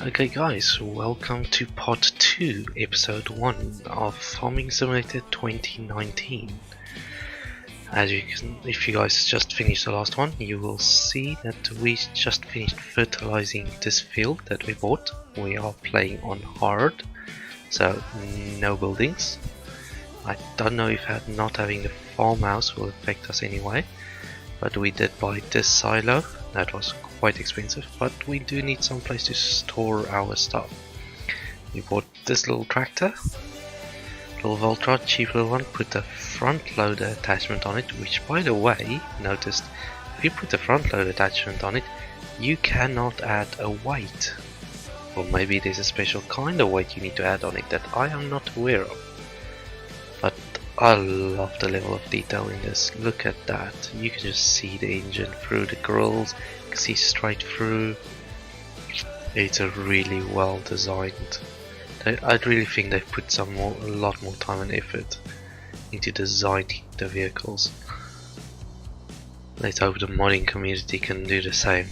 Okay guys, welcome to part 2, episode 1 of Farming Simulator 2019. As you can, if you guys just finished the last one, you will see that we just finished fertilizing this field that we bought. We are playing on hard, so no buildings. I don't know if not having the farmhouse will affect us anyway, but we did buy this silo. That was quite expensive, but we do need some place to store our stuff. We bought this little tractor, little Voltrot, cheap little one, put a front loader attachment on it, which by the way, noticed if you put a front loader attachment on it, you cannot add a weight. Or maybe there's a special kind of weight you need to add on it that I am not aware of. But I love the level of detail in this. Look at that. You can just see the engine through the grills. You can see straight through. It's a really well designed. I really think they've put a lot more time and effort into designing the vehicles. Let's hope the modding community can do the same,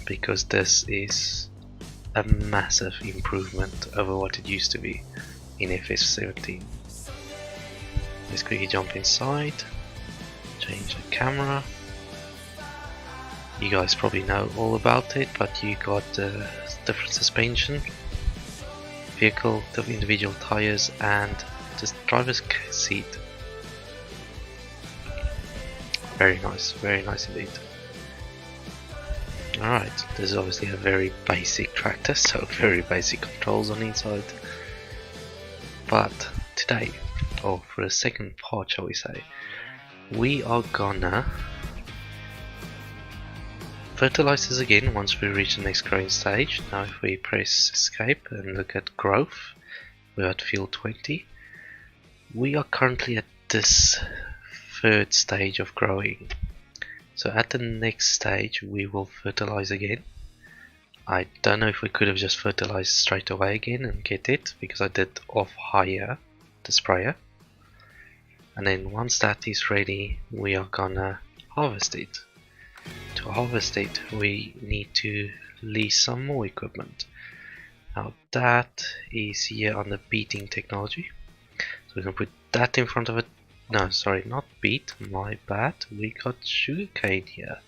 because this is a massive improvement over what it used to be in FS17. Let's quickly jump inside, change the camera. You guys probably know all about it, but you got the different suspension, vehicle, the individual tires, and the driver's seat. Very nice indeed. Alright, this is obviously a very basic tractor, so very basic controls on the inside. But today, or for the second part shall we say, we are gonna fertilize this again once we reach the next growing stage. Now if we press escape and look at growth, we're at field 20. We are currently at this third stage of growing. So at the next stage we will fertilize again. I don't know if we could have just fertilized straight away again and get it, because I did off hire the sprayer. And then once that is ready, we are gonna harvest it. To harvest it, we need to lease some more equipment. Now that is here on the beeting technology. So we can put that in front of it. No, sorry, not beet, my bad. We got sugarcane here.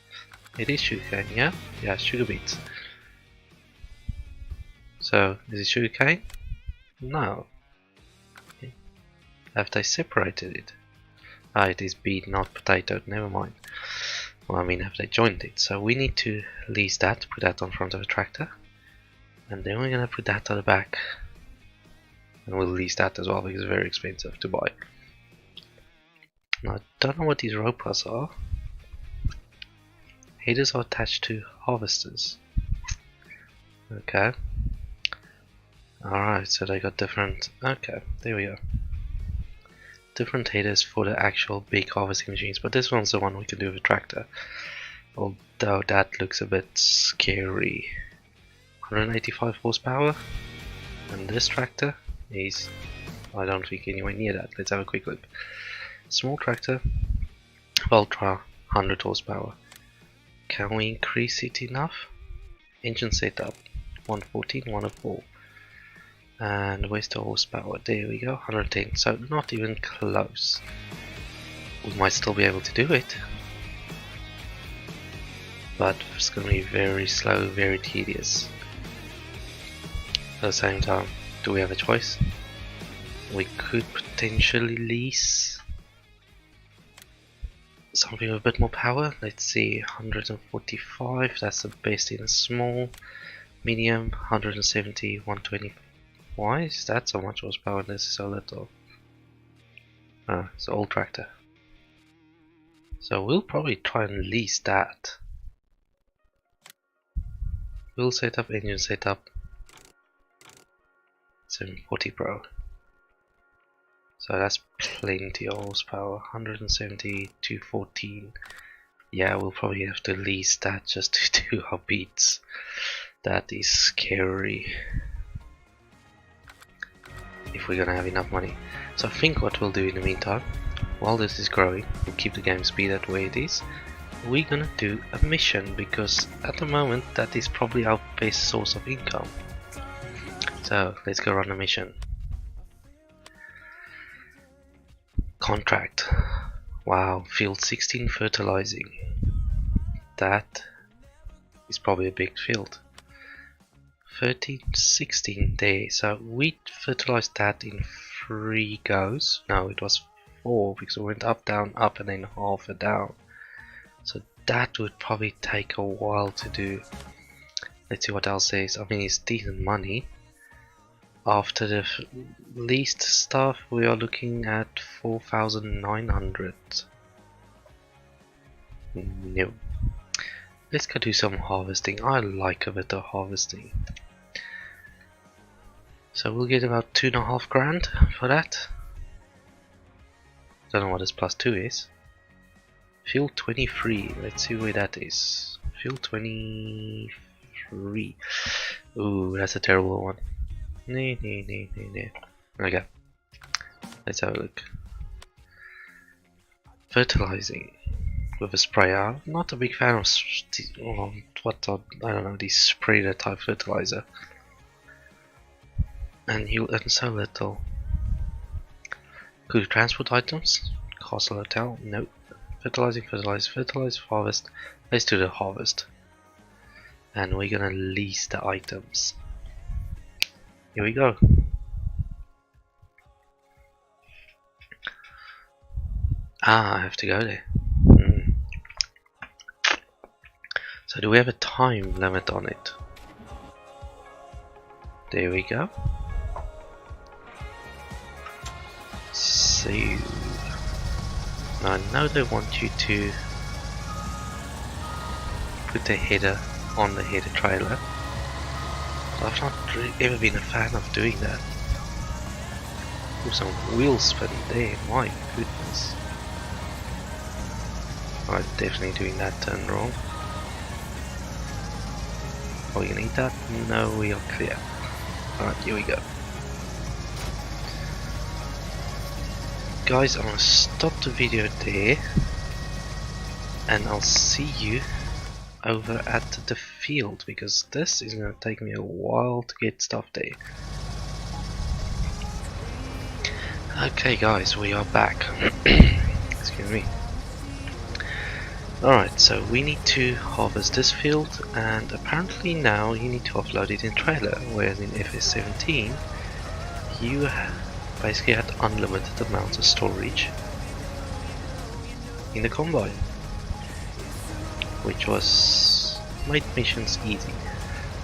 It is sugarcane, yeah? Yeah, sugar beets. So, is it sugarcane? No. Have they separated it? Ah, it is beet, not potato, never mind. Well, I mean, have they joined it? So we need to lease that, put that on front of a tractor. And then we're gonna put that on the back. And we'll lease that as well, because it's very expensive to buy. Now, I don't know what these robots are. Headers are attached to harvesters. Okay. Alright, so they got different... Okay, there we go. Different headers for the actual big harvesting machines, but this one's the one we can do with a tractor. Although that looks a bit scary. 185 horsepower, and this tractor is, I don't think, anywhere near that. Let's have a quick look. Small tractor, Ultra, 100 horsepower. Can we increase it enough? Engine setup, 114, 104. And where's the horsepower? There we go, 110. So not even close. We might still be able to do it, but it's going to be very slow, very tedious. At the same time, do we have a choice? We could potentially lease something with a bit more power. Let's see, 145, that's the best in a small. Medium, 170, 120. Why is that so much horsepower and this is so little? Ah, it's an old tractor. So we'll probably try and lease that. We'll set up engine setup 740 Pro. So that's plenty of horsepower. 170, 214. Yeah, we'll probably have to lease that just to do our beats. That is scary. If we're gonna have enough money. So I think what we'll do in the meantime, while this is growing, we'll keep the game speed at the way it is. We're gonna do a mission, because at the moment that is probably our best source of income. So let's go run a mission. Contract. Wow, field 16 fertilizing. That is probably a big field. 13, 16 there. So we fertilized that in 3 goes. No, it was 4 because we went up, down, up, and then half a down. So that would probably take a while to do. Let's see what else there is. I mean, it's decent money. After the least stuff, we are looking at 4,900. No. Let's go do some harvesting. I like a bit of harvesting. So we'll get about 2.5 grand for that. Don't know what this +2 is. Field 23. Let's see where that is. Field 23. Ooh, that's a terrible one. No. Okay. Let's have a look. Fertilizing with a sprayer. I'm not a big fan of I don't know, these sprayer type fertilizer. And you earn so little. Could you transport items? Castle hotel? Nope. Fertilizing, fertilize, harvest. Let's do the harvest. And we're gonna lease the items. Here we go. Ah, I have to go there. So do we have a time limit on it? There we go. So I know they want you to put the header on the header trailer. I've not really ever been a fan of doing that. Ooh, some wheel spin there, my goodness. I'm definitely doing that turn wrong. Are we gonna eat that? No, we are clear. Alright, here we go. Guys, I'm gonna stop the video there. And I'll see you over at the field, because this is going to take me a while to get stuff there. Okay guys, we are back. Excuse me. Alright, so we need to harvest this field, and apparently now you need to upload it in trailer, whereas in FS17 you basically had unlimited amounts of storage in the combine, which made missions easy.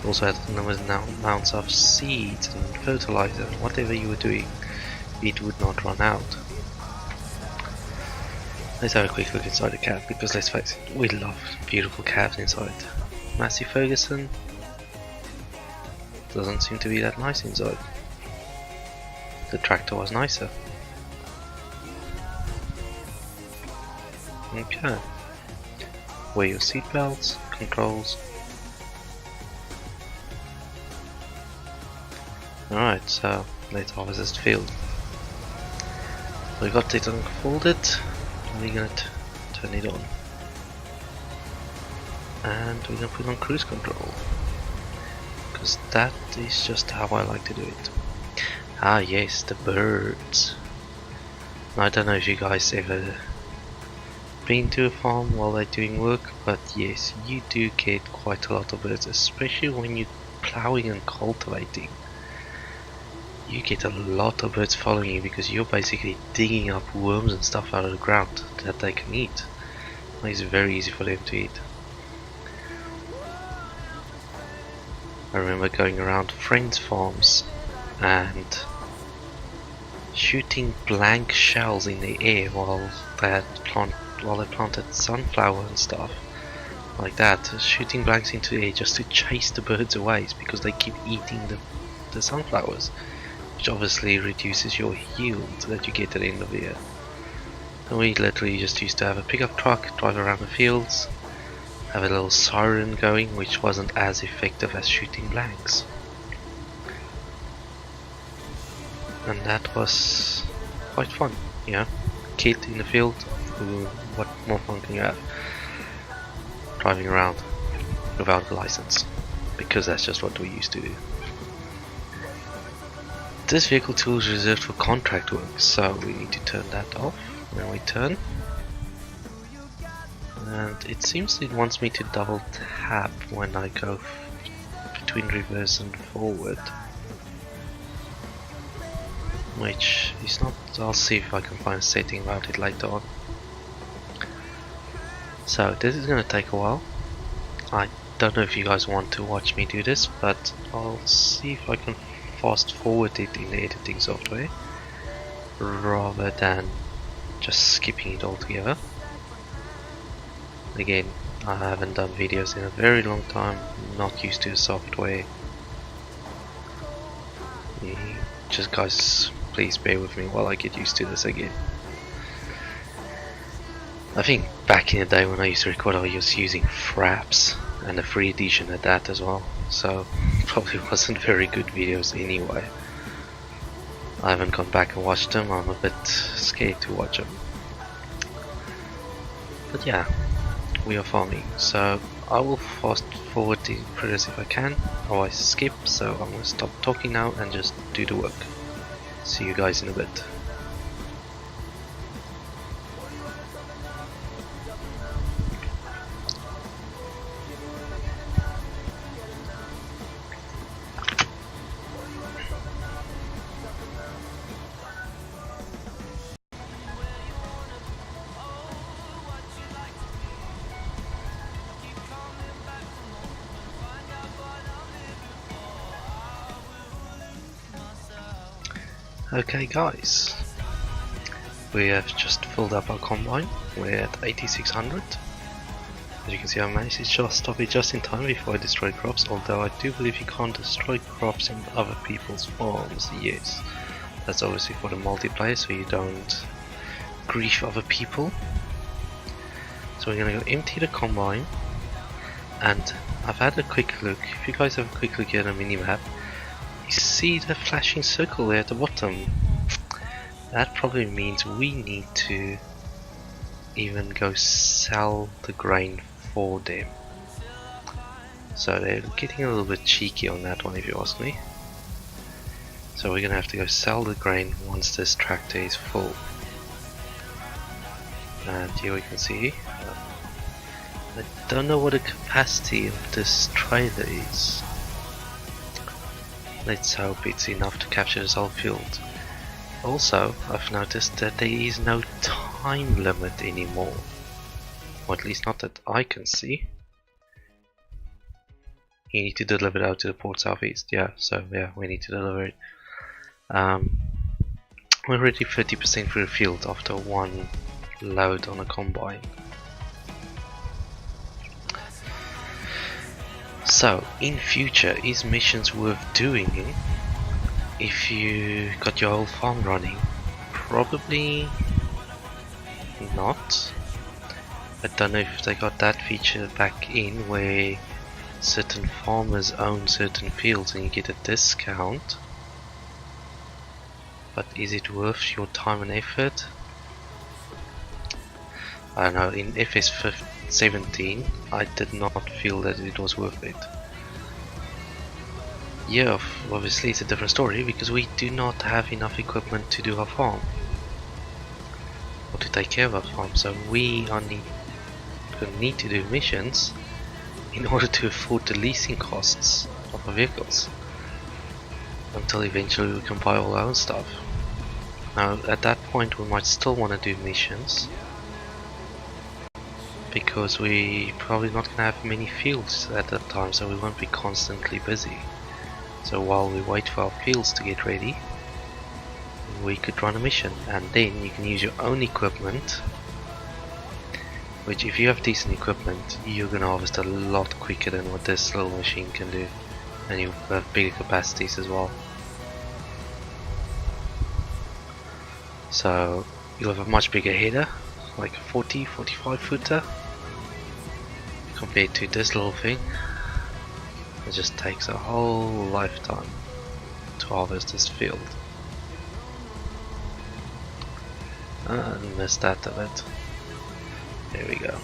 Also had unlimited amounts of seeds and fertilizer, and whatever you were doing, it would not run out. Let's have a quick look inside the cab, because let's face it, we love beautiful cabs inside. Massey Ferguson doesn't seem to be that nice inside. The tractor was nicer. Okay. Wear your seatbelts, controls. Alright, so let's harvest this field. We got it unfolded. We're gonna turn it on. And we're gonna put on cruise control. Because that is just how I like to do it. Ah yes, the birds. Now, I don't know if you guys ever been to a farm while they're doing work, but yes, you do get quite a lot of birds, especially when you're plowing and cultivating. You get a lot of birds following you because you're basically digging up worms and stuff out of the ground that they can eat. It's very easy for them to eat. I remember going around friends' farms and shooting blank shells in the air while they planted sunflower and stuff like that. Shooting blanks into the air just to chase the birds away because they keep eating the sunflowers, which obviously reduces your yield that you get at the end of the year. And we literally just used to have a pickup truck, drive around the fields, have a little siren going, which wasn't as effective as shooting blanks. And that was quite fun, you know. Kid in the field, what more fun can you have? Driving around without a license, because that's just what we used to do. this vehicle tool is reserved for contract work, so we need to turn that off when we turn. And it seems it wants me to double tap when I go between reverse and forward, which is not. I'll see if I can find a setting about it later on. So this is going to take a while. I don't know if you guys want to watch me do this, but I'll see if I can fast forward it in the editing software rather than just skipping it altogether. Again, I haven't done videos in a very long time, not used to the software. Just guys, please bear with me while I get used to this again. I think back in the day when I used to record, I was using Fraps and a free edition at that as well, so probably wasn't very good videos anyway. I haven't gone back and watched them. I'm a bit scared to watch them. But yeah, we are farming, so I will fast forward the progress if I can, otherwise skip. So I'm going to stop talking now and just do the work. See you guys in a bit. Okay guys, we have just filled up our combine. We're at 8600. As you can see, I managed to just stop it just in time before I destroy crops, although I do believe you can't destroy crops in other people's farms. Yes, that's obviously for the multiplayer, so you don't grief other people. So we're gonna go empty the combine, and I've had a quick look. If you guys have a quick look here at the mini-map, you see the flashing circle there at the bottom. That probably means we need to even go sell the grain for them. So they're getting a little bit cheeky on that one, if you ask me. So we're gonna have to go sell the grain once this tractor is full. And here we can see, I don't know what the capacity of this trailer is. Let's hope it's enough to capture this whole field. Also, I've noticed that there is no time limit anymore. Or at least not that I can see. You need to deliver it out to the port southeast. Yeah, so yeah, we need to deliver it. We're already 30% through the field after one load on a combine. So, in future, is missions worth doing if you got your whole farm running? Probably not. I don't know if they got that feature back in where certain farmers own certain fields and you get a discount. But is it worth your time and effort? I don't know, in FS 17 I did not feel that it was worth it. Yeah, obviously it's a different story because we do not have enough equipment to do our farm or to take care of our farm, so we only need to do missions in order to afford the leasing costs of our vehicles until eventually we can buy all our own stuff. Now at that point we might still want to do missions because we probably not gonna have many fields at that time, so we won't be constantly busy. So while we wait for our fields to get ready, we could run a mission, and then you can use your own equipment, which if you have decent equipment you're gonna harvest a lot quicker than what this little machine can do, and you have bigger capacities as well. So you'll have a much bigger header, like a 40-45 footer, compared to this little thing. It just takes a whole lifetime to harvest this field. And missed that a bit. There we go.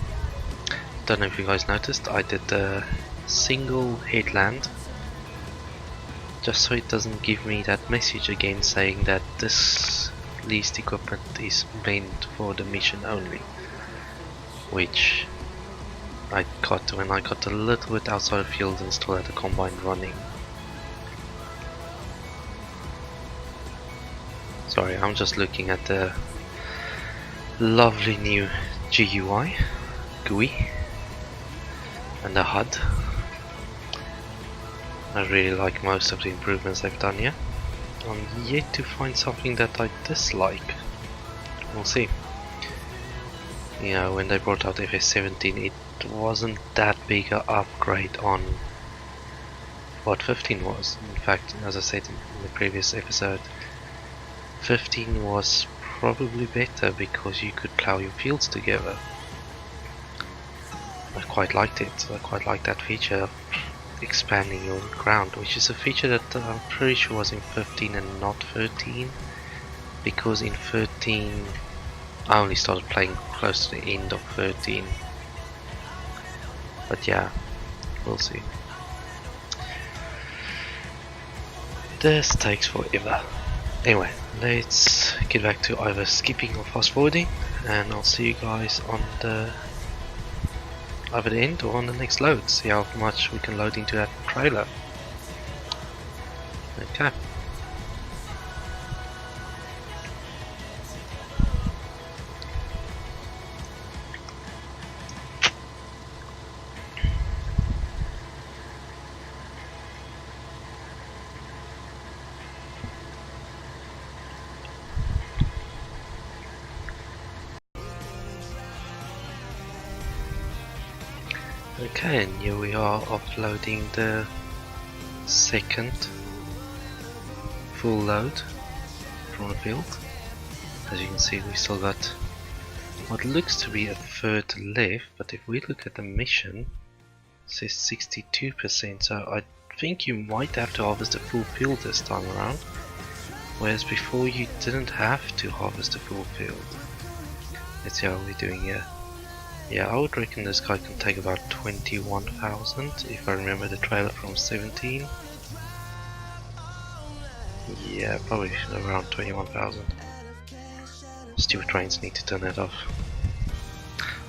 Don't know if you guys noticed, I did a single headland just so it doesn't give me that message again saying that this leased equipment is meant for the mission only, which I got when I got a little bit outside of field and still had the combine running. Sorry, I'm just looking at the lovely new GUI and the HUD. I really like most of the improvements they've done here. I'm yet to find something that I dislike. We'll see. You know, when they brought out FS17, it wasn't that big an upgrade on what 15 was. In fact, as I said in the previous episode, 15 was probably better because you could plow your fields together. I quite liked it. I quite liked that feature of expanding your ground, which is a feature that I'm pretty sure was in 15 and not 13, because in 13 I only started playing close to the end of 13. But yeah, we'll see. This takes forever. Anyway, let's get back to either skipping or fast forwarding, and I'll see you guys on the either the end or on the next load. See how much we can load into that trailer. Okay. Okay, and here we are offloading the second full load from the field. As you can see, we still got what looks to be a third left, but if we look at the mission, it says 62%, so I think you might have to harvest the full field this time around, whereas before you didn't have to harvest the full field. Let's see how we're doing here. Yeah, I would reckon this guy can take about 21,000 if I remember the trailer from 17. Yeah, probably around 21,000. Stupid trains, need to turn that off.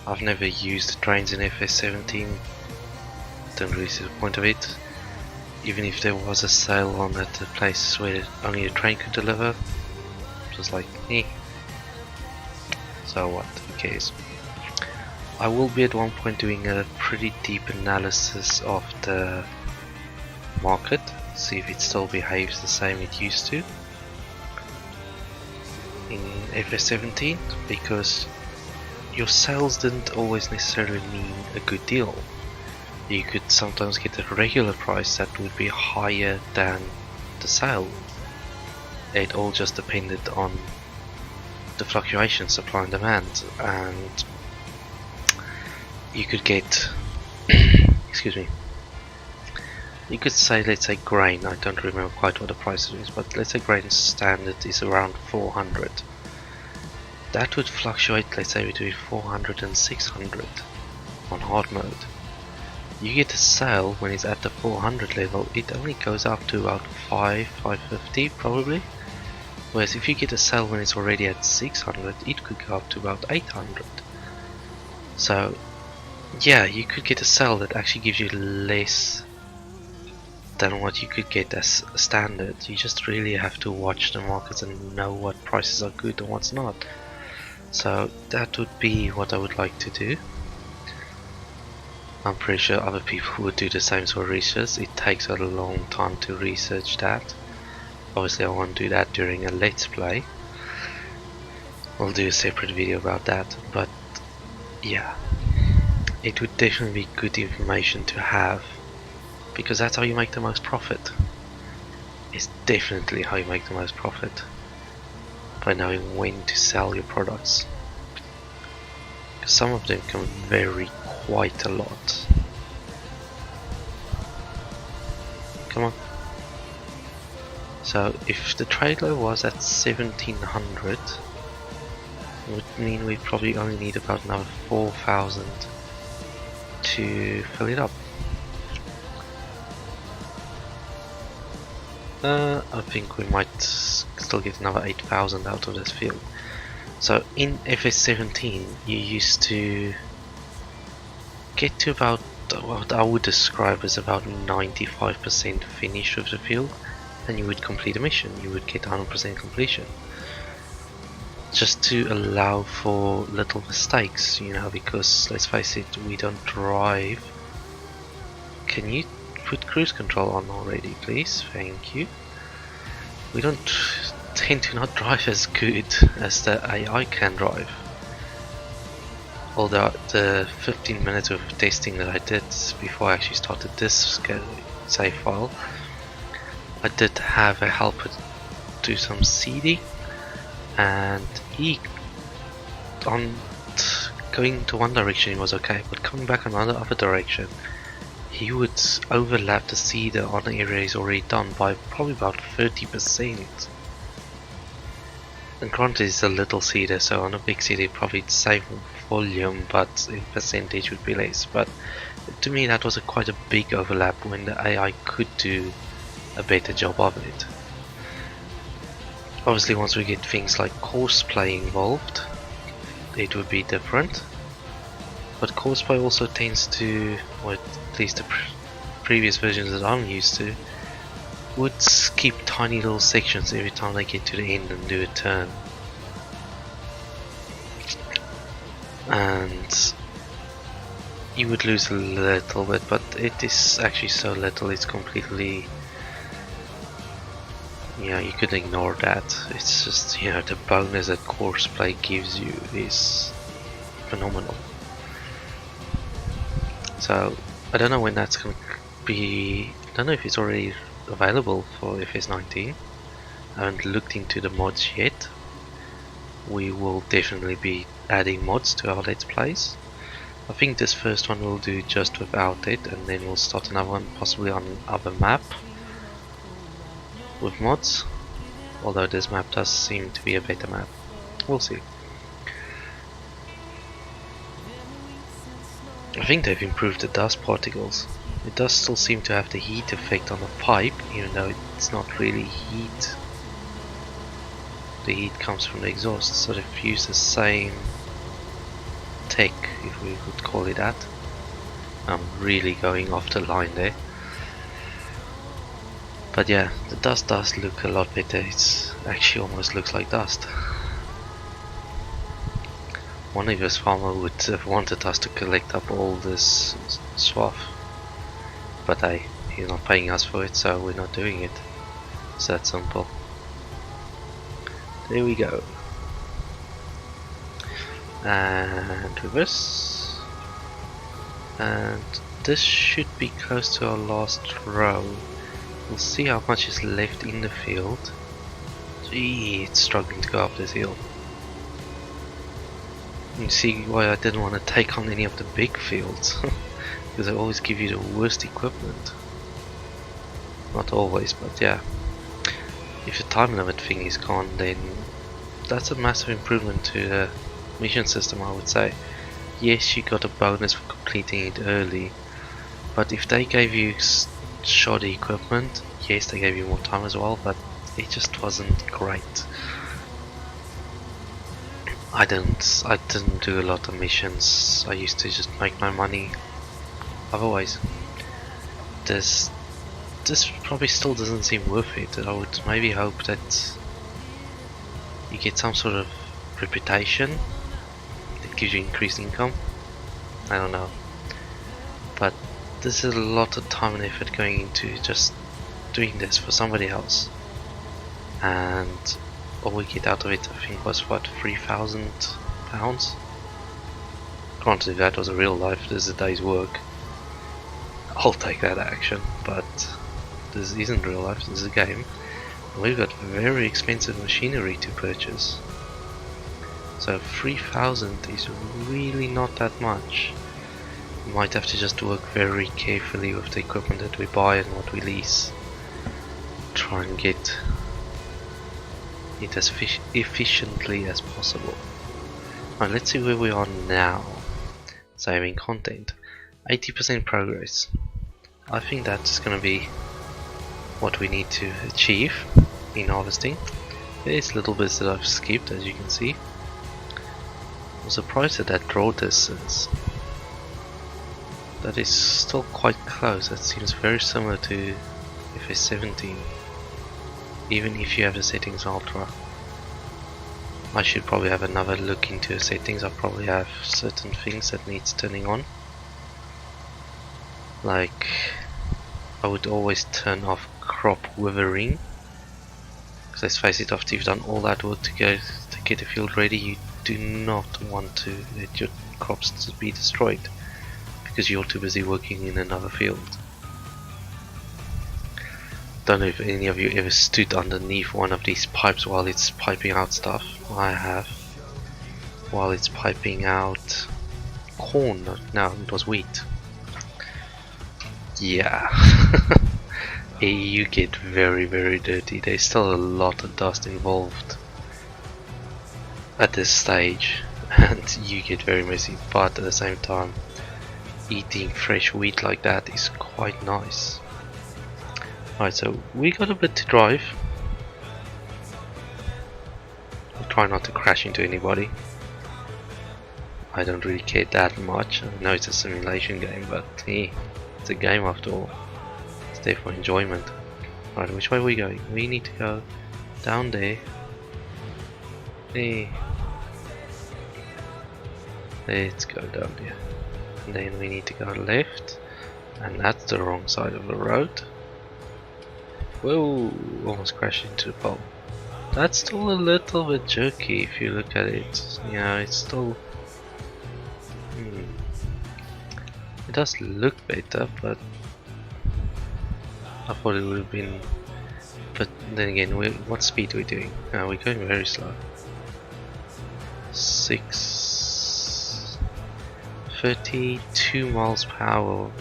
I've never used trains in FS17. Don't really see the point of it. Even if there was a sale on at the places where only a train could deliver, it was like, eh. So what, who cares? I will be at one point doing a pretty deep analysis of the market, see if it still behaves the same it used to in FS17, because your sales didn't always necessarily mean a good deal. You could sometimes get a regular price that would be higher than the sale. It all just depended on the fluctuation, supply and demand, and you could get excuse me, you could say, let's say grain, I don't remember quite what the price is, but let's say grain standard is around 400. That would fluctuate, let's say, between 400 and 600 on hard mode. You get a sale when it's at the 400 level, it only goes up to about 550 probably, whereas if you get a sale when it's already at 600, it could go up to about 800. So yeah, you could get a sale that actually gives you less than what you could get as standard. You just really have to watch the markets and know what prices are good and what's not. So that would be what I would like to do. I'm pretty sure other people would do the same sort of research. It takes a long time to research that. Obviously I won't do that during a let's play. We'll do a separate video about that, but yeah, it would definitely be good information to have, because that's how you make the most profit. It's definitely how you make the most profit, by knowing when to sell your products, because some of them can vary quite a lot. Come on. So if the trailer was at 1700, it would mean we probably only need about another 4,000 to fill it up. I think we might still get another 8,000 out of this field. So in FS17 you used to get to about what I would describe as about 95% finish with the field, and you would complete a mission. You would get 100% completion, just to allow for little mistakes, you know, because let's face it, we don't drive. Can you put cruise control on already, please? Thank you. We don't tend to not drive as good as the AI can drive. Although the 15 minutes of testing that I did before I actually started this save file, I did have a helper do some seeding, and he, on going to one direction he was okay, but coming back another other direction, he would overlap the seeder on the area he's already done by probably about 30%. And granted it's a little seeder, so on a big seeder it probably same volume, but in percentage would be less. But to me that was quite a big overlap when the AI could do a better job of it. Obviously once we get things like courseplay involved, it would be different. But courseplay also tends to, or at least the previous versions that I'm used to, would skip tiny little sections every time they get to the end and do a turn. And you would lose a little bit, but it is actually so little it's completely, you know, you could ignore that. It's just, you know, the bonus that courseplay gives you is phenomenal. So I don't know when that's going to be. I don't know if it's already available for FS19. I haven't looked into the mods yet. We will definitely be adding mods to our Let's Plays. I think this first one we'll do just without it, and then we'll start another one possibly on another map with mods. Although this map does seem to be a better map. We'll see. I think they've improved the dust particles. It does still seem to have the heat effect on the pipe, even though it's not really heat. The heat comes from the exhaust, so they've used the same tech, if we would call it that. I'm really going off the line there. But yeah, the dust does look a lot better. It actually almost looks like dust. One of us farmer would have wanted us to collect up all this swath, but hey, he's not paying us for it, so we're not doing it. It's that simple. There we go. And reverse. And this should be close to our last row. We'll see how much is left in the field. Gee, it's struggling to go up this hill. You see why I didn't want to take on any of the big fields, because they always give you the worst equipment. Not always, but yeah. If the time limit thing is gone, then that's a massive improvement to the mission system, I would say. Yes, you got a bonus for completing it early, but if they gave you shoddy equipment, yes, they gave you more time as well, but it just wasn't great. I didn't do a lot of missions. I used to just make my money otherwise. This probably still doesn't seem worth it. I would maybe hope that you get some sort of reputation that gives you increased income. I don't know, but this is a lot of time and effort going into just doing this for somebody else, and all we get out of it, I think, was what, £3,000? Granted, if that was a real life, this is a day's work. I'll take that action, but this isn't real life, this is a game. And we've got very expensive machinery to purchase. So 3,000 is really not that much. We might have to just work very carefully with the equipment that we buy and what we lease. Try and get it as efficiently as possible. Alright, let's see where we are now. Saving content. 80% progress. I think that's gonna be what we need to achieve in harvesting. There's little bits that I've skipped, as you can see. I'm surprised at that draw distance. That is still quite close. That seems very similar to FS17, even if you have the settings ultra. I should probably have another look into the settings. I probably have certain things that needs turning on. Like, I would always turn off crop withering. Because let's face it, after you've done all that work to get the field ready, you do not want to let your crops to be destroyed because you're too busy working in another field. Don't know if any of you ever stood underneath one of these pipes while it's piping out stuff. I have. While it's piping out corn. No, it was wheat. Yeah. You get very, very dirty. There's still a lot of dust involved at this stage, and you get very messy, but at the same time, eating fresh wheat like that is quite nice. Alright, so we got a bit to drive. We'll try not to crash into anybody. I don't really care that much. I know it's a simulation game, but hey, it's a game after all. It's there for enjoyment. Alright, which way are we going? We need to go down there. Hey. Let's go down there. And then we need to go left. And that's the wrong side of the road. Whoa, almost crashed into the pole. That's still a little bit jerky if you look at it. Yeah, it's still... It does look better, but I thought it would have been... But then again, what speed are we doing? We're going very slow. 32 miles per hour.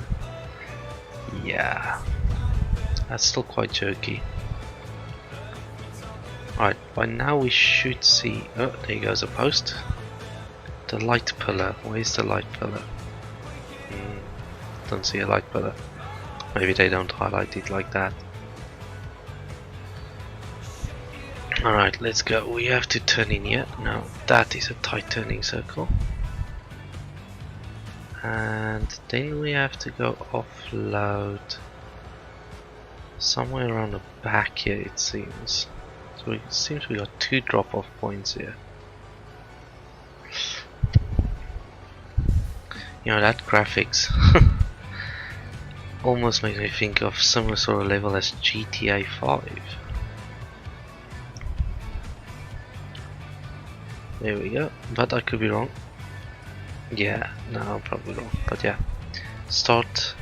Yeah. That's still quite jerky. Alright, by now we should see... Oh, there goes a post. The light pillar. Where's the light pillar? Don't see a light pillar. Maybe they don't highlight it like that. Alright, let's go. We have to turn in here. Now, that is a tight turning circle. And then we have to go offload somewhere around the back here, it seems. So it seems we got 2 drop-off points here. You know, that graphics almost makes me think of similar sort of level as GTA 5. There we go, but I could be wrong. Yeah, no, I'm probably wrong, but yeah. Start.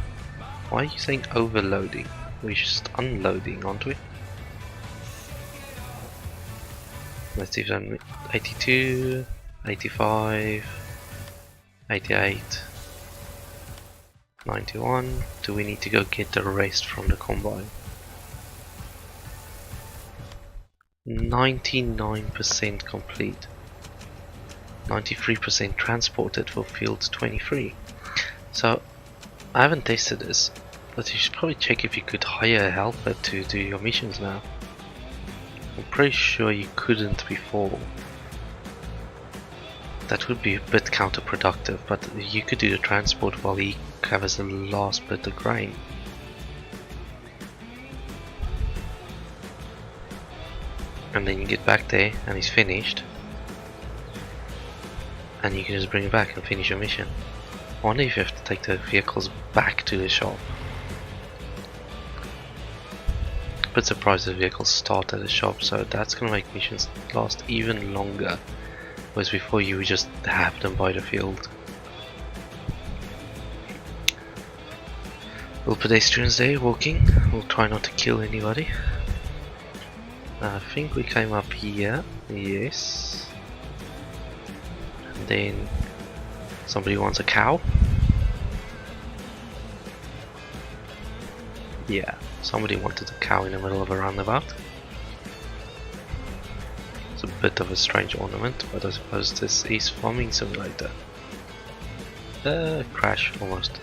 Why are you saying overloading? We're just unloading, aren't we? Let's see if I'm 82, 85, 88, 91. Do we need to go get the rest from the combine? 99% complete. 93% transported for field 23. So I haven't tested this, but you should probably check if you could hire a helper to do your missions now. I'm pretty sure you couldn't before. That would be a bit counterproductive, but you could do the transport while he covers the last bit of grain. And then you get back there and he's finished. And you can just bring it back and finish your mission. I wonder if you have to take the vehicles back to the shop. But surprised the vehicles start at the shop, so that's gonna make missions last even longer. Whereas before you would just have them by the field. Little pedestrians there walking. We'll try not to kill anybody. I think we came up here. Yes. And then somebody wants a cow. Yeah, somebody wanted a cow in the middle of a roundabout. It's a bit of a strange ornament, but I suppose this is farming simulator. Crash almost.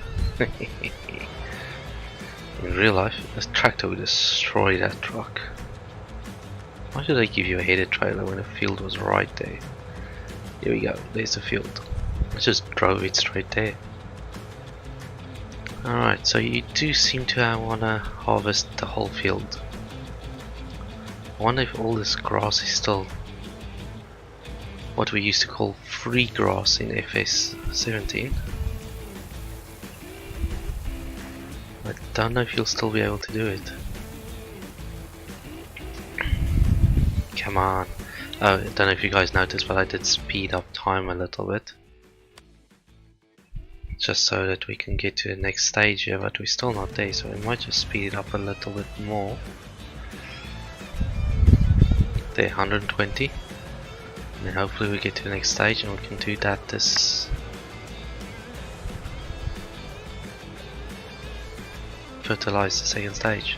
In real life, this tractor would destroy that truck. Why did I give you a headed trailer when the field was right there? Here we go, there's the field. I just drove it straight there. Alright, so you do seem to want to harvest the whole field. I wonder if all this grass is still what we used to call free grass in FS 17. I don't know if you'll still be able to do it. Come on. Oh, I don't know if you guys noticed, but I did speed up time a little bit. Just so that we can get to the next stage here, but we're still not there, so we might just speed it up a little bit more. There, 120. And then hopefully we get to the next stage and we can do that this fertilize the second stage.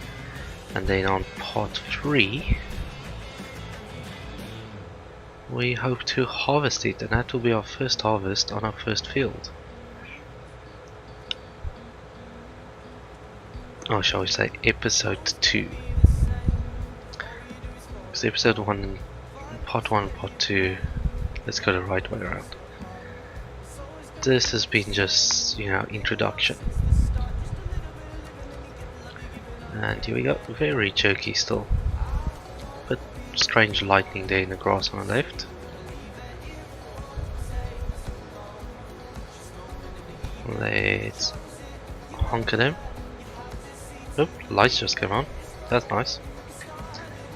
And then on part 3 we hope to harvest it, and that will be our first harvest on our first field. Or shall we say episode 2. Because episode 1, part 1 and part 2, let's go the right way around. This has been just, you know, introduction. And here we go, very jerky still. But strange lightning there in the grass on the left. Let's honk at him. Oh, lights just came on. That's nice.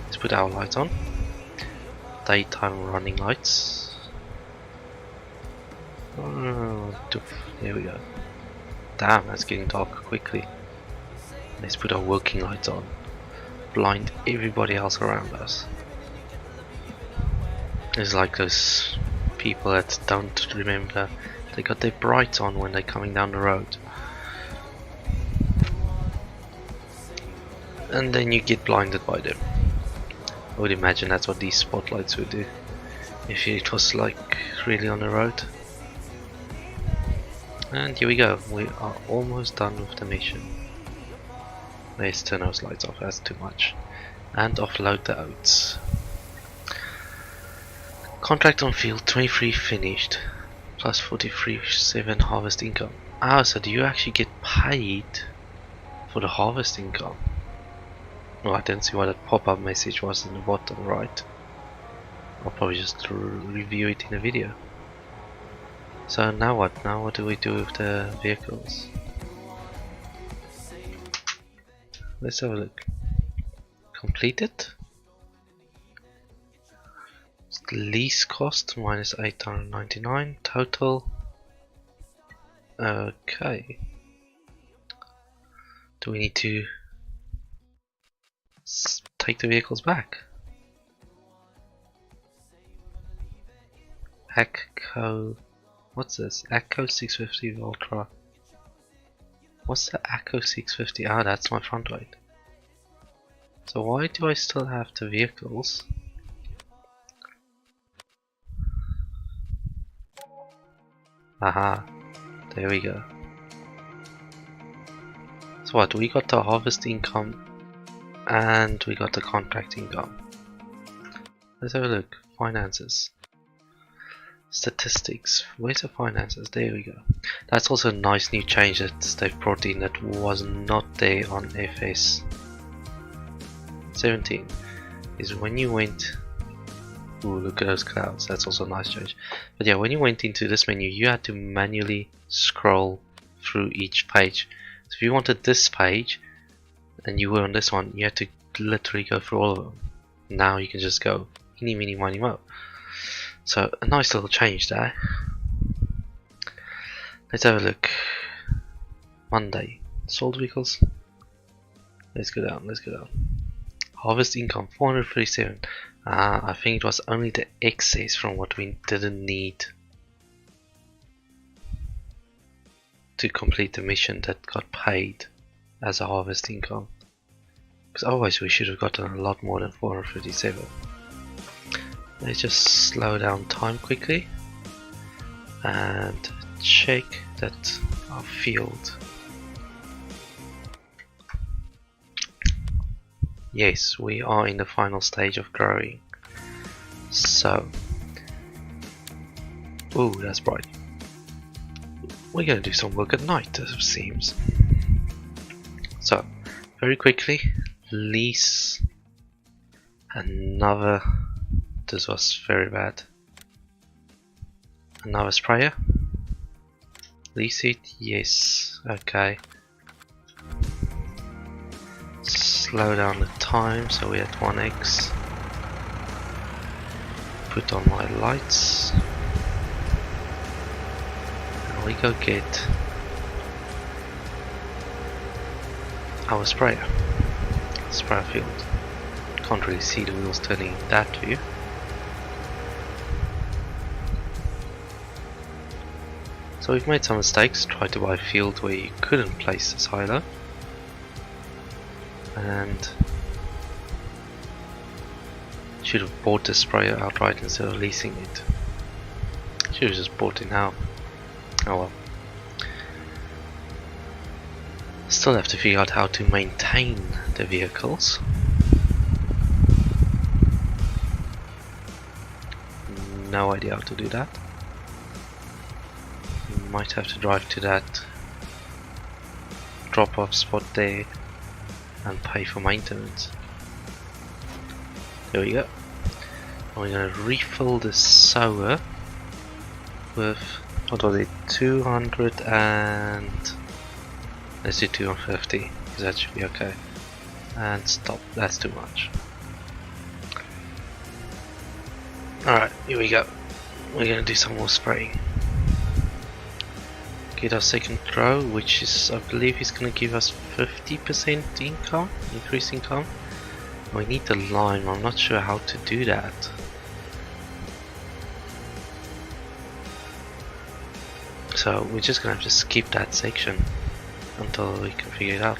Let's put our lights on. Daytime running lights. Oh, there we go. Damn, that's getting dark quickly. Let's put our working lights on. Blind everybody else around us. It's like those people that don't remember they got their brights on when they're coming down the road. And then you get blinded by them. I would imagine that's what these spotlights would do if it was like really on the road. And here we go, we are almost done with the mission. Let's turn those lights off, that's too much. And offload the oats. Contract on field 23 finished, plus 43.7 harvest income. Ah, so do you actually get paid for the harvest income? No, I didn't see what that pop-up message was in the bottom right. I'll probably just review it in a video. So now what? Now what do we do with the vehicles? Let's have a look. Completed. Lease cost minus 899 total. Okay. Do we need to take the vehicles back? ACCO. What's this? ACCO 650 Ultra. What's the ACCO 650? Ah, that's my front weight. So why do I still have the vehicles? Aha, there we go. So what, we got the harvest income and we got the contract income. Let's have a look. Finances. Statistics. Where's the finances? There we go. That's also a nice new change that they've brought in that was not there on FS 17. Is when you went... Ooh, look at those clouds. That's also a nice change. But yeah, when you went into this menu, you had to manually scroll through each page. So if you wanted this page and you were on this one, you had to literally go through all of them. Now you can just go eeny, meeny, miny, mo. So a nice little change there. Let's have a look. Monday. Sold vehicles. Let's go down, let's go down. Harvest income 437. Ah, I think it was only the excess from what we didn't need to complete the mission that got paid as a harvest income. Because otherwise we should have gotten a lot more than 437. Let's just slow down time quickly and check that our field Yes, we are in the final stage of growing. So, ooh, that's bright. We're gonna do some work at night, as it seems. So, very quickly, lease another. This was very bad. Another sprayer. Lease it, yes, okay. Slow down the time so we're at 1x. Put on my lights. And we go get our sprayer. Sprayer field. Can't really see the wheels turning in that view. So we've made some mistakes, tried to buy a field where you couldn't place the silo, and should have bought the sprayer outright instead of leasing it. Should have just bought it now. Oh well. Still have to figure out how to maintain the vehicles. No idea how to do that. Might have to drive to that drop-off spot there and pay for maintenance. There we go. And we're going to refill the sower with, what was it, 200 and let's do 250 because that should be okay. And stop, that's too much. Alright, here we go. We're going to do some more spraying. Get our second row, which is, I believe, is going to give us 50% income, increased income. We need the lime, I'm not sure how to do that. So we're just going to have to skip that section until we can figure it out.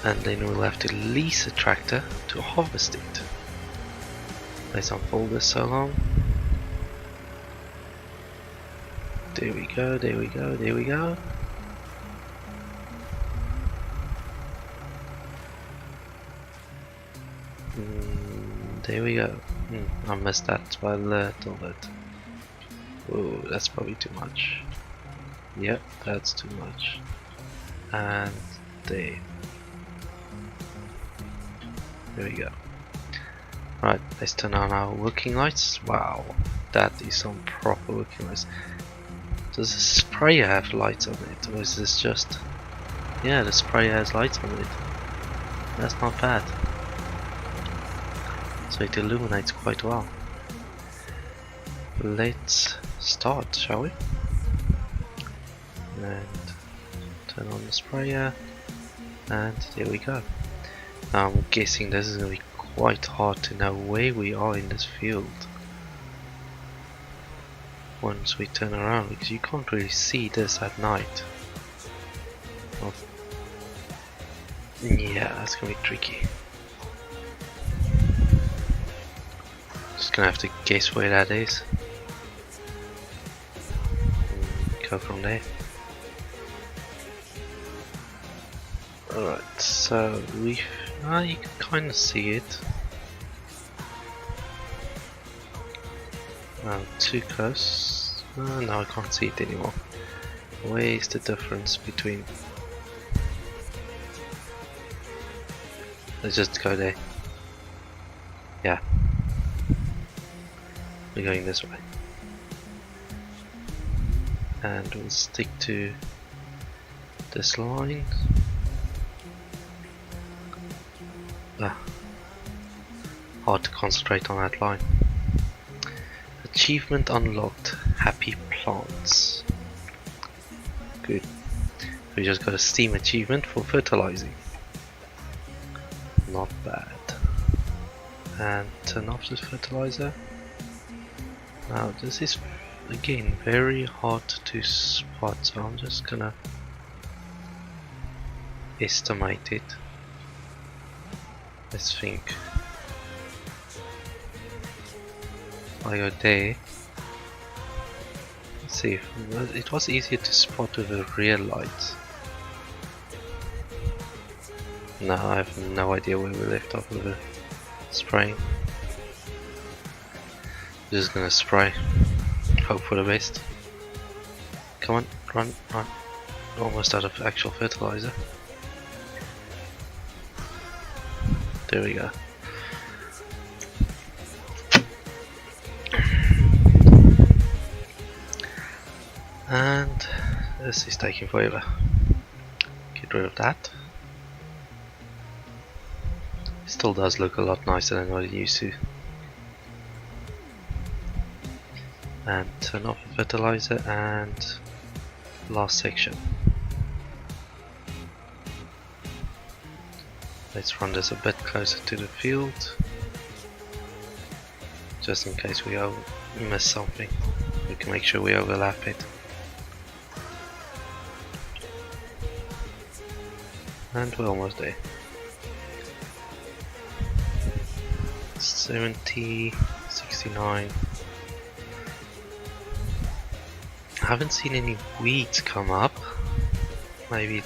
And then we'll have to lease a tractor to harvest it. Let's unfold this so long. There we go, there we go, there we go. There we go. I missed that by a little bit. Oh, that's probably too much. Yep, that's too much. And there. There we go. Right, let's turn on our working lights. Wow, that is some proper working lights. Does the sprayer have lights on it, or is this just... Yeah, the sprayer has lights on it. That's not bad. So it illuminates quite well. Let's start, shall we? And turn on the sprayer, and there we go. Now I'm guessing this is going to be quite hard to know where we are in this field once we turn around, because you can't really see this at night. Well, yeah, that's going to be tricky. Just going to have to guess where that is. Go from there. Alright, so you can kind of see it. Too close. No, I can't see it anymore. Where is the difference between... Let's just go there. Yeah. We're going this way. And we'll stick to this line. Hard to concentrate on that line. Achievement unlocked. Happy plants. Good. We just got a Steam achievement for fertilizing. Not bad. And turn off this fertilizer. Now this is again very hard to spot, so I'm just gonna estimate it. Let's think. I go there. Let's see if it was easier to spot with the rear lights. No, I have no idea where we left off with the spraying. Just gonna spray. Hope for the best. Come on, run, run. Almost out of actual fertilizer. There we go. And this is taking forever. Get rid of that. Still does look a lot nicer than what it used to. And turn off the fertilizer and last section. Let's run this a bit closer to the field, just in case we miss something. We can make sure we overlap it. And we're almost there. 70, 69. I haven't seen any weeds come up. Maybe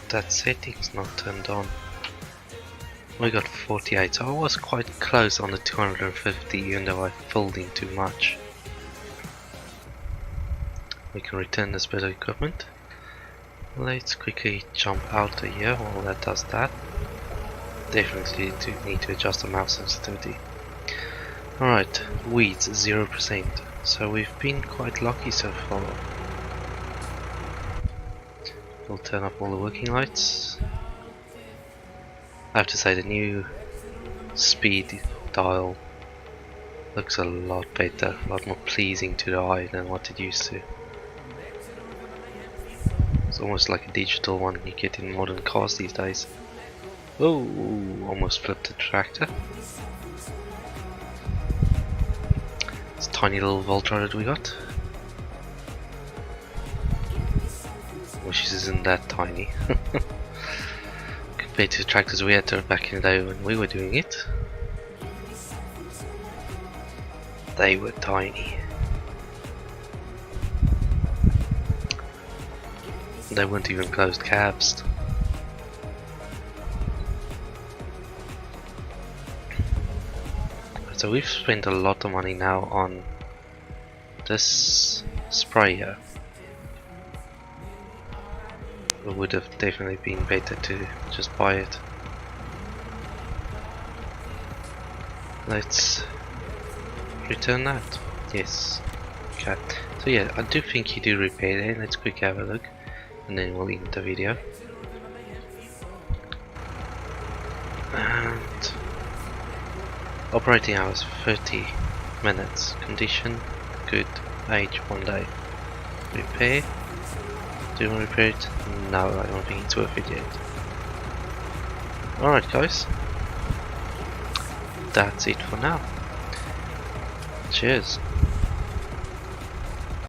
that setting's not turned on. We got 48, so I was quite close on the 250 even though I filled in too much. We can return this bit of equipment. Let's quickly jump out of here while that does that. Definitely do need to adjust the mouse sensitivity. Alright, weeds 0%. So we've been quite lucky so far. We'll turn up all the working lights. I have to say the new speed dial looks a lot better, a lot more pleasing to the eye than what it used to. It's almost like a digital one you get in modern cars these days. Oh, almost flipped the tractor. This tiny little Voltra that we got. Which isn't that tiny. Compared to the tractors we had back in the day when we were doing it. They were tiny. They weren't even closed cabs. So we've spent a lot of money now on this sprayer. It would have definitely been better to just buy it. Let's return that. Yes. Okay. So yeah, I do think you do repair there. Let's quickly have a look and then we'll end the video. And operating hours 30 minutes. Condition good. Age 1 day. Repair. Do you want to repair it? No, I don't think it's worth it yet. Alright guys. That's it for now. Cheers.